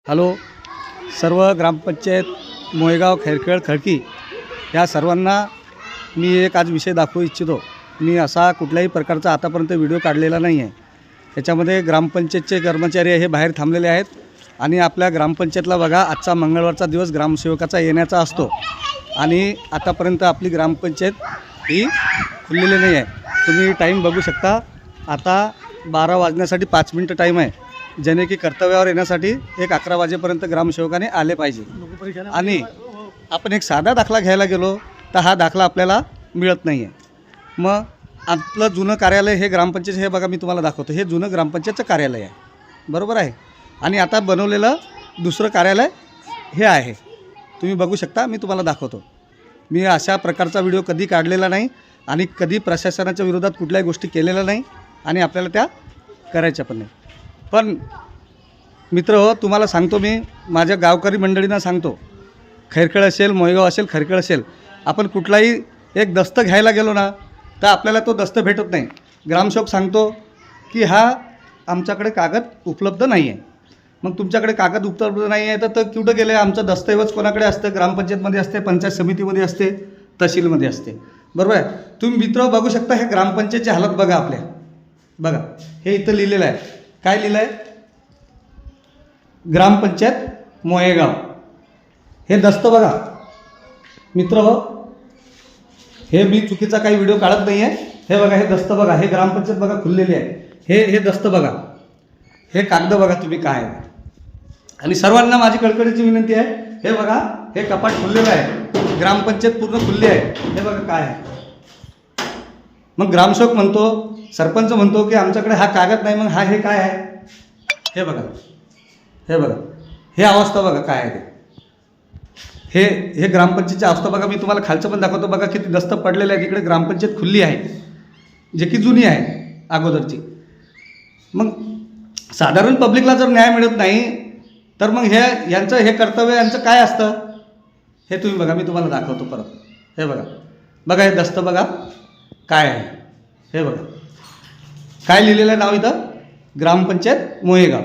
Hello, सर्व ग्रामपंचायत मोयगाव, खैरखेड, खडकी या सर्वांना मी एक आज विषय दाखवू इच्छितो। मी असा कुठल्याही प्रकारचा आतापर्यंत व्हिडिओ काढलेला नाही आहे। त्याच्यामध्ये ग्रामपंचायतचे कर्मचारी हे बाहेर थांबलेले आहेत आणि आपल्या ग्रामपंचायतला बघा, आजचा मंगळवारचा दिवस ग्रामसेवकाचा येण्याचा असतो आणि आतापर्यंत आपली ग्रामपंचायत ही खुललेली नाही आहे। तुम्ही टाईम बघू शकता, आता 12 वाजण्यासाठी 5 मिनिटं टाईम आहे, ज्याने की कर्तव्यावर येण्यासाठी एक 11 वाजेपर्यंत ग्रामसेवकाने आले पाहिजे। आणि आपण एक साधा दाखला घ्यायला गेलो तर हा दाखला आपल्याला मिळत नाही आहे। मग आपलं जुनं कार्यालय हे ग्रामपंचायत, हे बघा मी तुम्हाला दाखवतो, हे जुनं ग्रामपंचायतचं कार्यालय आहे, बरोबर आहे। आणि आता बनवलेलं दुसरं कार्यालय हे आहे, तुम्ही बघू शकता, मी तुम्हाला दाखवतो। मी अशा प्रकारचा व्हिडिओ कधी काढलेला नाही आणि कधी प्रशासनाच्या विरोधात कुठल्याही गोष्टी केलेल्या नाही आणि आपल्याला त्या करायच्या पण नाही। पण मित्र हो, तुम्हाला सांगतो, मी माझ्या गावकरी मंडळींना सांगतो, खैरखेड असेल, मोयगाव असेल, खैरखेड असेल, आपण कुठलाही एक दस्त घ्यायला गेलो ना तर आपल्याला तो दस्त भेटत नाही। ग्रामसेवक सांगतो की हा आमच्याकडे कागद उपलब्ध नाही आहे। मग तुमच्याकडे कागद उपलब्ध नाही आहे तर कुठं गेले? आमचं दस्तऐवज कोणाकडे असतं? ग्रामपंचायतमध्ये असते, पंचायत समितीमध्ये असते, तहसीलमध्ये असते, बरोबर आहे। तुम्ही मित्र बघू शकता, हे ग्रामपंचायतची हालत बघा आपल्या, बघा हे इथं लिहिलेलं आहे, काय लिहिलं आहे? ग्रामपंचायत मोयगाव। हे दस्त बघा मित्र हो, हे मी चुकीचा काही व्हिडिओ काढत नाही आहे। हे बघा, हे दस्त बघा, हे ग्रामपंचायत बघा खुललेली आहे, हे दस्त बघा, हे कागद बघा तुम्ही काय आहे। आणि सर्वांना माझी कळकळीची विनंती आहे, हे बघा, हे कपाट खुललेलं आहे, ग्रामपंचायत पूर्ण खुलली आहे, हे बघा काय आहे। मग ग्रामसेवक म्हणतो, सरपंच म्हणतो की आमच्याकडे हा कागद नाही, मग हे काय आहे? हे बघा, हे बघा, हे अवस्था बघा काय आहे ते। हे ग्रामपंचायतची अवस्था बघा, मी तुम्हाला खालचं पण दाखवतो, बघा किती दस्त पडलेले आहेत। इकडे ग्रामपंचायत खुल्ली आहे, जे की जुनी आहे अगोदरची। मग साधारण पब्लिकला जर न्याय मिळत नाही तर मग यांचं कर्तव्य यांचं काय असतं? हे तुम्ही बघा, मी तुम्हाला दाखवतो परत, हे बघा, बघा हे दस्त बघा काय आहे, हे बघा काय लिहिलेलं आहे नाव इथं, ग्रामपंचायत मोयगाव।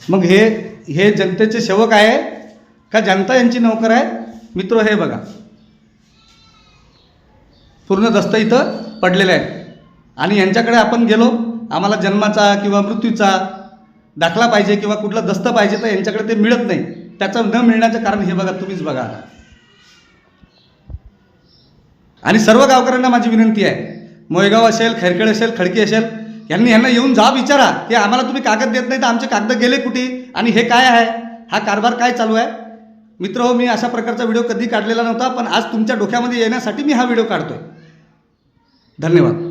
मग हे जनतेचे सेवक आहे का जनता यांची नोकर आहे? मित्र हे बघा, पूर्ण दस्त इथं पडलेले आहेत आणि यांच्याकडे आपण गेलो, आम्हाला जन्माचा किंवा मृत्यूचा दाखला पाहिजे किंवा कुठला दस्त पाहिजे तर यांच्याकडे ते मिळत नाही। त्याचं न मिळण्याचं कारण हे बघा, तुम्हीच बघा। आणि सर्व गावकऱ्यांना माझी विनंती आहे, मोयगाव असेल, खैरखेड असेल, खडकी असेल, यांना येऊन जा विचारा की आम्हाला तुम्ही कागद देत नाही तर आमचे कागद गेले कुठे आणि हे काय आहे, हा कारभार काय चालू आहे? मित्र हो, मी अशा प्रकारचा व्हिडिओ कधी काढलेला नव्हता, पण आज तुमच्या डोक्यामध्ये येण्यासाठी मी हा व्हिडिओ काढतोय। धन्यवाद।